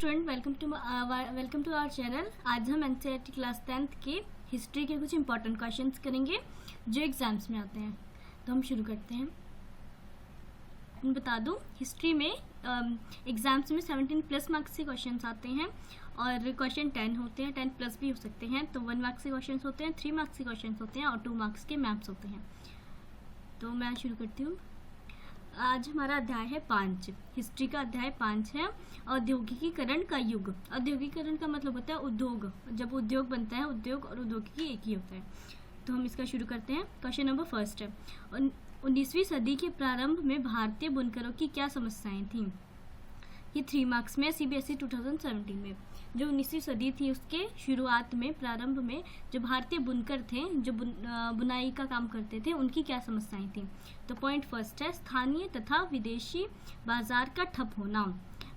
Student, welcome to our channel. आज हम NCERT class 10th के हिस्ट्री के कुछ इंपॉर्टेंट क्वेश्चंस करेंगे जो एग्जाम्स में आते हैं। तो हम शुरू करते हैं। मैं बता दूं, हिस्ट्री में एग्जाम्स में 17+ मार्क्स के क्वेश्चंस आते हैं और क्वेश्चन 10 होते हैं, 10+ भी हो सकते हैं। तो 1 मार्क्स के क्वेश्चंस होते हैं, 3 मार्क्स के क्वेश्चंस होते हैं और 2 मार्क्स के मैप्स होते हैं। तो मैं शुरू करती हूँ। आज हमारा अध्याय है 5। हिस्ट्री का अध्याय 5 है, औद्योगिकीकरण का युग। औद्योगिकीकरण का मतलब होता है उद्योग। जब उद्योग बनता है, उद्योग और औद्योगिकी एक ही होता है। तो हम इसका शुरू करते हैं। क्वेश्चन नंबर 1 है, 19वीं सदी के प्रारंभ में भारतीय बुनकरों की क्या समस्याएं थीं? ये 3 मार्क्स में सीबीएसई 2017 में। जो 19वीं सदी थी उसके शुरुआत में, प्रारंभ में जो भारतीय बुनकर थे, जो बुनाई का काम करते थे, उनकी क्या समस्याएं थी? तो पॉइंट 1 है, स्थानीय तथा विदेशी बाजार का ठप होना।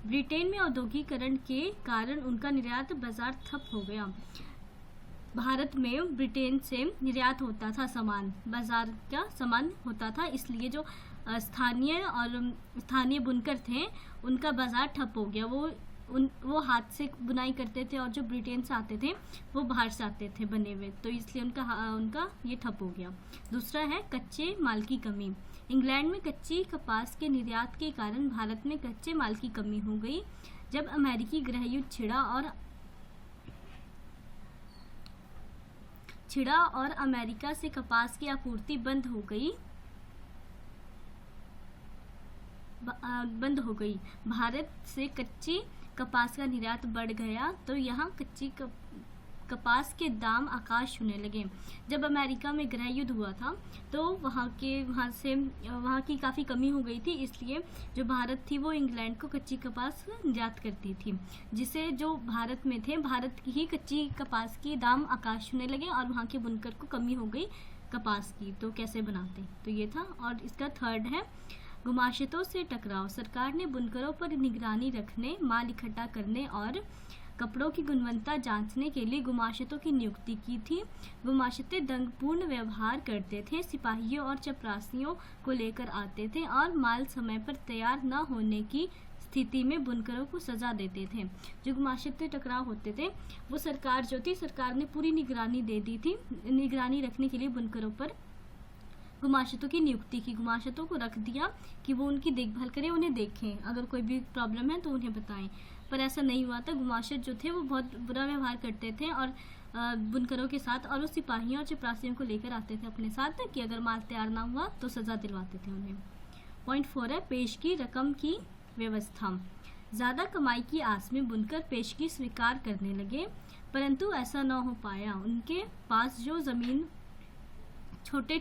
ब्रिटेन में औद्योगिकीकरण के कारण उनका निर्यात बाजार ठप हो गया। भारत में ब्रिटेन से निर्यात होता था सामान, बाजार का सामान होता था, इसलिए जो स्थानीय बुनकर थे उनका बाजार ठप हो गया। वो हाथ से बुनाई करते थे और जो ब्रिटेन से आते थे वो बाहर से आते थे बने हुए, तो इसलिए उनका ये ठप हो गया। दूसरा है कच्चे माल की कमी। इंग्लैंड में कच्ची कपास के निर्यात के कारण भारत में कच्चे माल की कमी हो गई। जब अमेरिकी गृहयुद्ध छिड़ा और अमेरिका से कपास की आपूर्ति बंद हो गई, भारत से कच्ची कपास का निर्यात बढ़ गया, तो यहाँ कच्ची कपास के दाम आकाश छूने लगे। जब अमेरिका में गृहयुद्ध हुआ था तो वहाँ की काफ़ी कमी हो गई थी, इसलिए जो भारत थी वो इंग्लैंड को कच्ची कपास निर्यात करती थी, जिससे जो भारत में थे, भारत की ही कच्ची कपास की दाम आकाश छूने लगे और वहाँ के बुनकर को कमी हो गई कपास की, तो कैसे बनाते? तो ये था। और इसका 3rd है, गुमाश्तों से टकराव। सरकार ने बुनकरों पर निगरानी रखने, माल इकट्ठा करने और कपड़ों की गुणवत्ता जांचने के लिए गुमाश्तों की नियुक्ति की थी। गुमाश्ते दंगपूर्ण व्यवहार करते थे, सिपाहियों और चपरासियों को लेकर आते थे और माल समय पर तैयार न होने की स्थिति में बुनकरों को सजा देते थे। जो गुमाश्ते टकराव होते थे वो सरकार ने पूरी निगरानी दे दी थी। निगरानी रखने के लिए बुनकरों पर गुमाश्तों की नियुक्ति की, गुमाश्तों को रख दिया कि वो उनकी देखभाल करें, उन्हें देखें, अगर कोई भी प्रॉब्लम है तो उन्हें बताएं। पर ऐसा नहीं हुआ था। गुमाश्त जो थे वो बहुत बुरा व्यवहार करते थे और बुनकरों के साथ, और वो सिपाहियों और चपरासियों को लेकर आते थे अपने साथ कि अगर माल तैयार ना हुआ तो सजा दिलवाते थे उन्हें। पॉइंट 4 है, पेश की रकम की व्यवस्था। ज़्यादा कमाई की आस में बुनकर पेशगी स्वीकार करने लगे, परंतु ऐसा न हो पाया। उनके पास जो ज़मीन के छोटे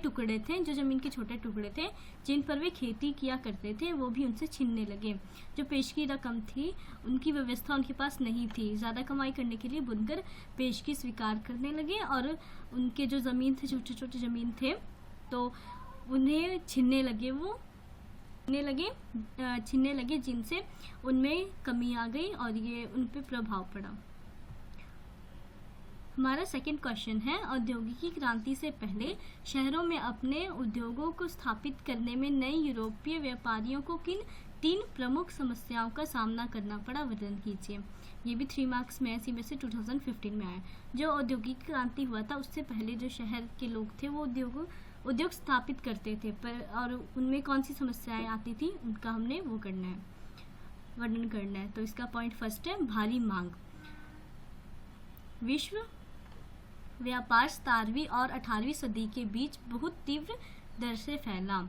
टुकड़े थे जिन पर वे खेती किया करते थे, वो भी उनसे छीनने लगे। जो पेशगी रकम थी उनकी व्यवस्था उनके पास नहीं थी। ज़्यादा कमाई करने के लिए बुनकर पेशगी स्वीकार करने लगे और उनके जो ज़मीन थे, छोटे छोटे ज़मीन थे, तो उन्हें छीनने लगे, जिनसे उनमें कमी आ गई और ये उन पर प्रभाव पड़ा। हमारा 2nd क्वेश्चन है, औद्योगिकी क्रांति से पहले शहरों में अपने उद्योगों को स्थापित करने में नए यूरोपीय व्यापारियों को किन 3 प्रमुख समस्याओं का सामना करना पड़ा? वर्णन कीजिए। ये भी 3 मार्क्स में सीबीएसई 2015 में आया। जो औद्योगिक क्रांति हुआ था उससे पहले जो शहर के लोग थे वो उद्योग स्थापित करते थे, और उनमें कौन सी समस्याएं आती थी उनका हमने वर्णन करना है। तो इसका पॉइंट 1 है, भारी मांग। विश्व व्यापार 17वीं और 18वीं सदी के बीच बहुत तीव्र दर से फैला।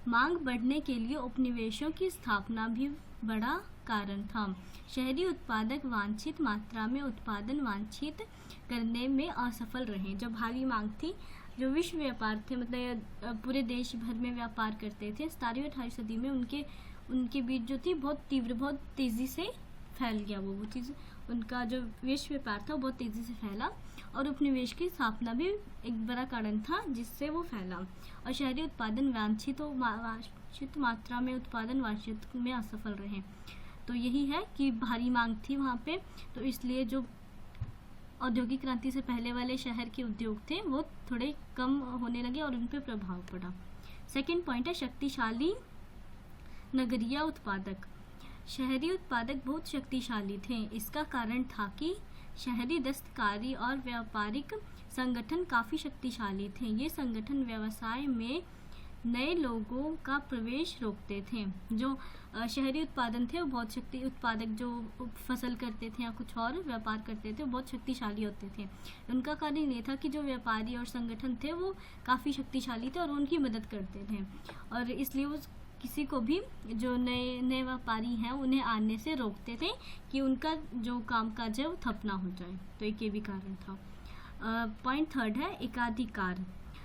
मांग बढ़ने के लिए उपनिवेशों की स्थापना भी बड़ा कारण था। शहरी उत्पादक वांछित मात्रा में उत्पादन वांछित करने में असफल रहे। जो भारी मांग थी, जो विश्व व्यापार थे, मतलब पूरे देश भर में व्यापार करते थे, 17वीं और 18वीं सदी में उनके बीच जो थी बहुत तेज़ी से फैल गया वो चीज़। उनका जो विश्व व्यापार था वो बहुत तेज़ी से फैला और उपनिवेश की स्थापना भी एक बड़ा कारण था जिससे वो फैला। और शहरी उत्पादन वांछित मात्रा में उत्पादन वांछित में असफल रहे। तो यही है कि भारी मांग थी वहाँ पे, तो इसलिए जो औद्योगिक क्रांति से पहले वाले शहर के उद्योग थे वो थोड़े कम होने लगे और उन पर प्रभाव पड़ा। 2nd पॉइंट है, शक्तिशाली नगरीय उत्पादक। शहरी उत्पादक बहुत शक्तिशाली थे। इसका कारण था कि शहरी दस्तकारी और व्यापारिक संगठन काफ़ी शक्तिशाली थे। ये संगठन व्यवसाय में नए लोगों का प्रवेश रोकते थे। जो शहरी उत्पादन थे वो बहुत शक्ति उत्पादक जो फसल करते थे या कुछ और व्यापार करते थे वो बहुत शक्तिशाली होते थे। उनका कार्य ये था कि जो व्यापारी और संगठन थे वो काफ़ी शक्तिशाली थे और उनकी मदद करते थे, और इसलिए वो किसी को भी जो नए व्यापारी हैं उन्हें आने से रोकते थे कि उनका जो कामकाज है वो ठप ना हो जाए। तो एक ये भी कारण था। पॉइंट थर्ड है एकाधिकार।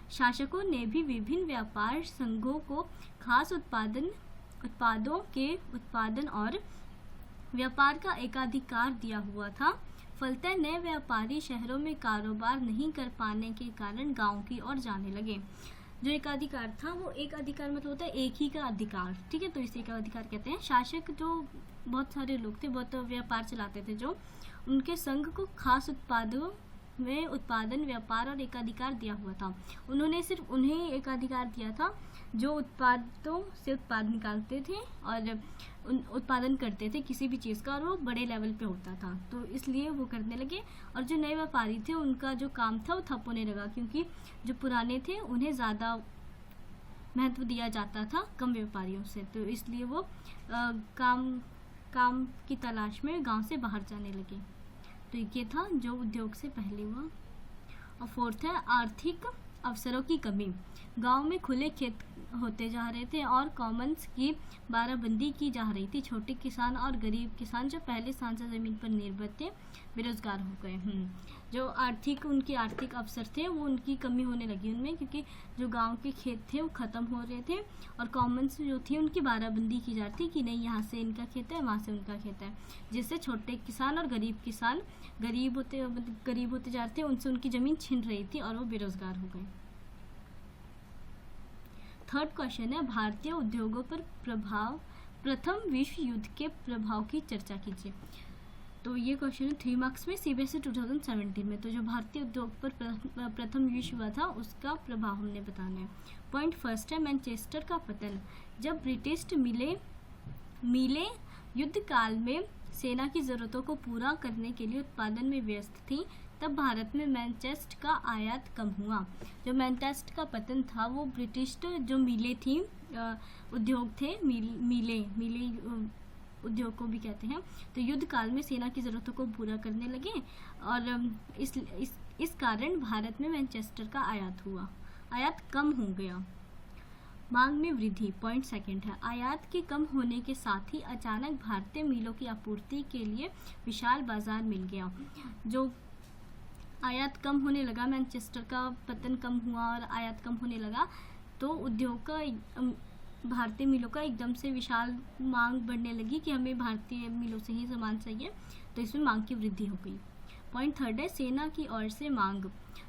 शासकों ने भी विभिन्न व्यापार संघों को खास उत्पादों के उत्पादन और व्यापार का एकाधिकार दिया हुआ था। फलतः नए व्यापारी शहरों में कारोबार नहीं कर पाने के कारण गांव की ओर जाने लगे। जो एकाधिकार था वो एक अधिकार मतलब होता है एक ही का अधिकार, ठीक है, तो इसे का अधिकार कहते हैं। शासक जो बहुत सारे लोग थे, बहुत व्यापार चलाते थे, जो उनके संघ को खास उत्पादों में उत्पादन व्यापार और एकाधिकार दिया हुआ था। उन्होंने सिर्फ उन्हें एकाधिकार दिया था जो उत्पादों से उत्पाद निकालते थे और उत्पादन करते थे किसी भी चीज़ का, और वो बड़े लेवल पे होता था, तो इसलिए वो करने लगे। और जो नए व्यापारी थे उनका जो काम था वो ठप होने लगा, क्योंकि जो पुराने थे उन्हें ज़्यादा महत्व दिया जाता था कम व्यापारियों से, तो इसलिए वो काम की तलाश में गांव से बाहर जाने लगे। तो ये था जो उद्योग से पहले हुआ। और फोर्थ है आर्थिक अवसरों की कमी। गांव में खुले खेत होते जा रहे थे और कॉमन्स की बाराबंदी की जा रही थी। छोटे किसान और गरीब किसान जो पहले साझा जमीन पर निर्भर थे बेरोजगार हो गए। जो उनके आर्थिक अवसर थे वो उनकी कमी होने लगी उनमें, क्योंकि जो गांव के खेत थे वो ख़त्म हो रहे थे और कॉमन्स जो थी उनकी बाराबंदी की जाती थी कि नहीं यहाँ से इनका खेत है वहाँ से उनका खेत है, जिससे छोटे किसान और गरीब किसान गरीब होते जा रहे थे, उनसे उनकी ज़मीन छिन रही थी और वो बेरोजगार हो गए। थर्ड क्वेश्चन है भारतीय उद्योगों पर प्रभाव, प्रथम विश्व युद्ध के प्रभाव की चर्चा कीजिए। तो ये क्वेश्चन है 3 मार्क्स में CBSE 2017 में। तो जो भारतीय उद्योग पर प्रथम विश्व युद्ध था उसका प्रभाव हमने बताना है। पॉइंट फर्स्ट है मैनचेस्टर का पतन। जब ब्रिटिश मिलें युद्ध काल में सेना की ज़रूरतों को पूरा करने के लिए उत्पादन में व्यस्त थी, तब भारत में मैनचेस्टर का आयात कम हुआ। जो मैनचेस्टर का पतन था वो ब्रिटिश जो मिलें थी उद्योग थे, मिलें उद्योग को भी कहते हैं, तो युद्ध काल में सेना की ज़रूरतों को पूरा करने लगे और इस कारण भारत में मैनचेस्टर का आयात कम हो गया। मांग में वृद्धि। पॉइंट सेकंड है आयात के कम होने के साथ ही अचानक भारतीय मिलों की आपूर्ति के लिए विशाल बाजार मिल गया। जो आयात कम होने लगा, मैनचेस्टर का पतन कम हुआ और आयात कम होने लगा, तो उद्योग का भारतीय मिलों का एकदम से विशाल मांग बढ़ने लगी कि हमें भारतीय मिलों से ही सामान चाहिए, तो इसमें मांग की वृद्धि हो गई। पॉइंट थर्ड है सेना की ओर से मांग।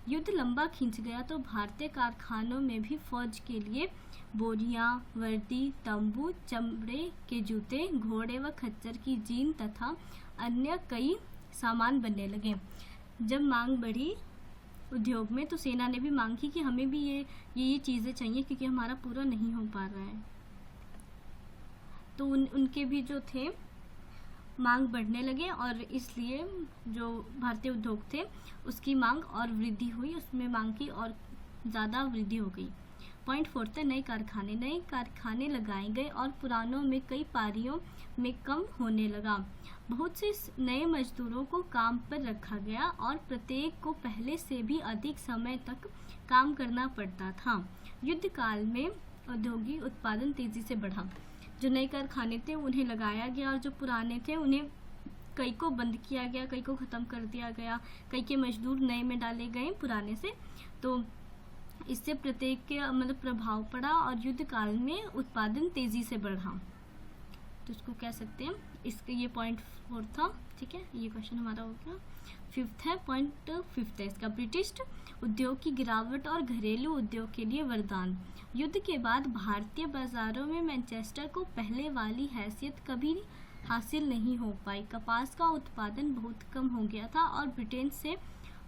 युद्ध लंबा खींच गया तो भारतीय कारखानों में भी फौज के लिए बोरियां, वर्दी, तंबू, चमड़े के जूते, घोड़े व खच्चर की जीन तथा अन्य कई सामान बनने लगे। जब मांग बढ़ी उद्योग में तो सेना ने भी मांग की कि हमें भी ये चीज़ें चाहिए क्योंकि हमारा पूरा नहीं हो पा रहा है, तो उनके भी जो थे मांग बढ़ने लगे और इसलिए जो भारतीय उद्योग थे उसकी मांग और वृद्धि हुई, उसमें मांग की और ज़्यादा वृद्धि हो गई। पॉइंट फोर्थ है नए कारखाने लगाए गए और पुरानों में कई पारियों में कम होने लगा। बहुत से नए मजदूरों को काम पर रखा गया और प्रत्येक को पहले से भी अधिक समय तक काम करना पड़ता था। युद्ध काल में औद्योगिक उत्पादन तेजी से बढ़ा। जो नए कारखाने थे उन्हें लगाया गया और जो पुराने थे उन्हें कई को बंद किया गया, कई को ख़त्म कर दिया गया, कई के मजदूर नए में डाले गए पुराने से, तो इससे प्रत्येक के मतलब प्रभाव पड़ा और युद्ध काल में उत्पादन तेज़ी से बढ़ा, तो इसको कह सकते हैं। इसके ये पॉइंट 4 था, ठीक है, ये क्वेश्चन हमारा हो गया। फिफ्थ है पॉइंट 5 है इसका ब्रिटिश उद्योग की गिरावट और घरेलू उद्योग के लिए वरदान। युद्ध के बाद भारतीय बाजारों में मैनचेस्टर को पहले वाली हैसियत कभी हासिल नहीं हो पाई। कपास का उत्पादन बहुत कम हो गया था और ब्रिटेन से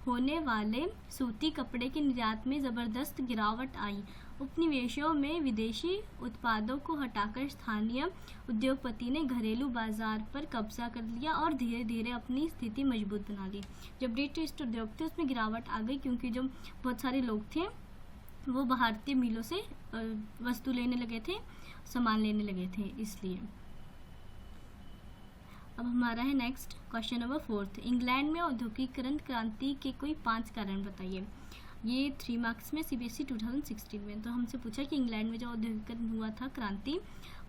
होने वाले सूती कपड़े के निर्यात में ज़बरदस्त गिरावट आई उपनिवेशों में विदेशी उत्पादों को हटाकर स्थानीय उद्योगपति ने घरेलू बाजार पर कब्जा कर लिया और धीरे धीरे अपनी स्थिति मजबूत बना ली। जो ब्रिटिश उद्योग थे उसमें गिरावट आ गई, क्योंकि जो बहुत सारे लोग थे वो भारतीय मिलों से वस्तु लेने लगे थे, सामान लेने लगे थे, इसलिए। अब हमारा है नेक्स्ट क्वेश्चन नंबर 4। इंग्लैंड में औद्योगिकरण क्रांति के कोई 5 कारण बताइए। ये 3 मार्क्स में CBSE 2016 में। तो हमसे पूछा कि इंग्लैंड में जो औद्योगिकरण हुआ था क्रांति,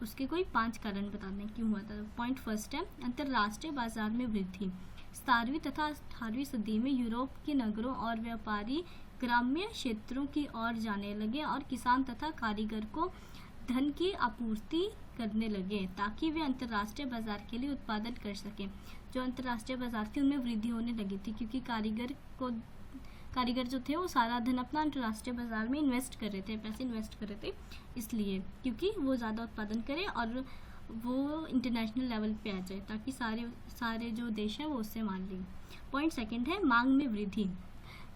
उसके कोई 5 कारण बताने क्यों हुआ था। पॉइंट फर्स्ट है अंतर्राष्ट्रीय बाजार में वृद्धि। 17वीं तथा 18वीं सदी में यूरोप के नगरों और व्यापारी ग्राम्य क्षेत्रों की ओर जाने लगे और किसान तथा कारीगर को धन की आपूर्ति करने लगे ताकि वे अंतर्राष्ट्रीय बाजार के लिए उत्पादन कर सकें। जो अंतर्राष्ट्रीय बाजार थी उनमें वृद्धि होने लगी थी, क्योंकि कारीगर जो थे वो सारा धन अपना अंतर्राष्ट्रीय बाजार में इन्वेस्ट कर रहे थे, पैसे इन्वेस्ट कर रहे थे, इसलिए क्योंकि वो ज़्यादा उत्पादन करें और वो इंटरनेशनल लेवल पे आ जाए, ताकि सारे जो देश हैं वो उससे मान लें। पॉइंट सेकंड है मांग में वृद्धि।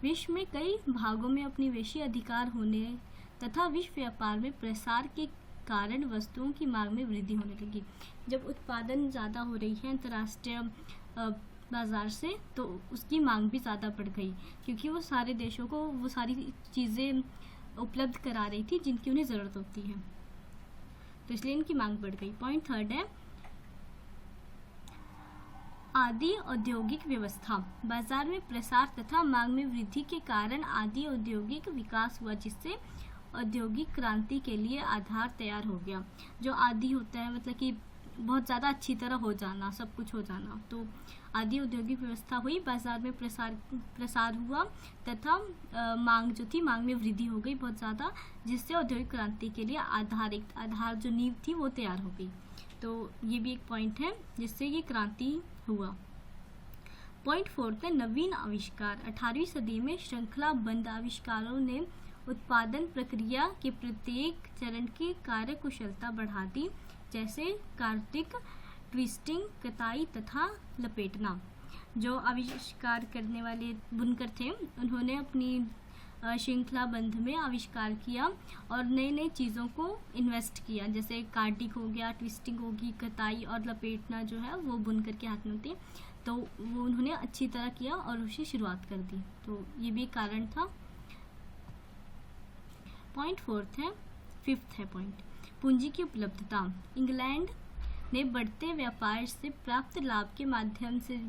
विश्व में कई भागों में उपनिवेशी अधिकार होने तथा विश्व व्यापार में प्रसार के कारण वस्तुओं की मांग में वृद्धि होने लगी। जब उत्पादन ज़्यादा हो रही है अंतर्राष्ट्रीय बाजार से, तो उसकी मांग भी ज़्यादा बढ़ गई, क्योंकि वो सारे देशों को वो सारी चीज़ें उपलब्ध करा रही थी जिनकी उन्हें ज़रूरत होती है, तो इसलिए इनकी मांग बढ़ गई। पॉइंट थर्ड है आदि औद्योगिक व्यवस्था। बाजार में प्रसार तथा मांग में वृद्धि के कारण आदि औद्योगिक विकास हुआ, जिससे औद्योगिक क्रांति के लिए आधार तैयार हो गया। जो आदि होता है मतलब कि बहुत ज़्यादा अच्छी तरह हो जाना, सब कुछ हो जाना, तो आदि औद्योगिक व्यवस्था हुई, बाजार में प्रसार हुआ तथा मांग जो थी, मांग में वृद्धि हो गई बहुत ज़्यादा, जिससे औद्योगिक क्रांति के लिए आधार जो नींव थी वो तैयार हो गई। तो ये भी एक पॉइंट है जिससे ये क्रांति हुआ। पॉइंट फोर्थ है नवीन आविष्कार। 18वीं सदी में श्रृंखलाबद्ध आविष्कारों ने उत्पादन प्रक्रिया के प्रत्येक चरण की कार्यकुशलता बढ़ा दी, जैसे कार्तिक, ट्विस्टिंग, कताई तथा लपेटना। जो आविष्कार करने वाले बुनकर थे उन्होंने अपनी श्रृंखलाबद्ध में आविष्कार किया और नई नई चीज़ों को इन्वेस्ट किया, जैसे कार्टिक हो गया, ट्विस्टिंग होगी, कताई और लपेटना जो है वो बुनकर के हाथ में होती है, तो वो उन्होंने अच्छी तरह किया और उसकी शुरुआत कर दी, तो ये भी कारण था। पॉइंट फिफ्थ है पॉइंट पूंजी की उपलब्धता। इंग्लैंड ने बढ़ते व्यापार से प्राप्त लाभ के माध्यम से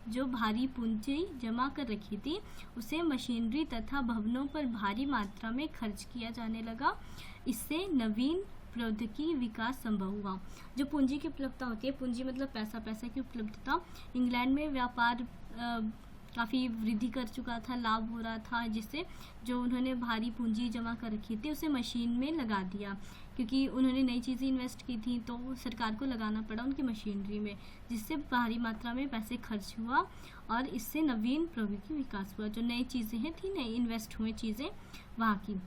जो भारी पूंजी जमा कर रखी थी उसे मशीनरी तथा भवनों पर भारी मात्रा में खर्च किया जाने लगा। इससे नवीन प्रौद्योगिकी विकास संभव हुआ। जो पूंजी की उपलब्धता होती है, पूंजी मतलब पैसा की उपलब्धता। इंग्लैंड में व्यापार काफ़ी वृद्धि कर चुका था, लाभ हो रहा था, जिससे जो उन्होंने भारी पूंजी जमा कर रखी थी उसे मशीन में लगा दिया, क्योंकि उन्होंने नई चीज़ें इन्वेस्ट की थी तो सरकार को लगाना पड़ा उनकी मशीनरी में, जिससे भारी मात्रा में पैसे खर्च हुआ और इससे नवीन प्रौद्योगिकी विकास हुआ। जो नई चीज़ें हैं थी, नई इन्वेस्ट हुए चीज़ें वहाँ की।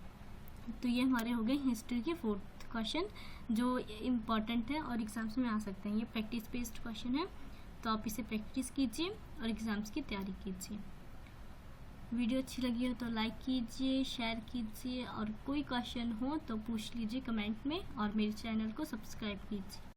तो ये हमारे हो गए हिस्ट्री के 4th क्वेश्चन जो इम्पॉर्टेंट है और एग्जाम्स में आ सकते हैं। ये प्रैक्टिस बेस्ड क्वेश्चन है, तो आप इसे प्रैक्टिस कीजिए और एग्ज़ाम्स की तैयारी कीजिए। वीडियो अच्छी लगी हो तो लाइक कीजिए, शेयर कीजिए और कोई क्वेश्चन हो तो पूछ लीजिए कमेंट में और मेरे चैनल को सब्सक्राइब कीजिए।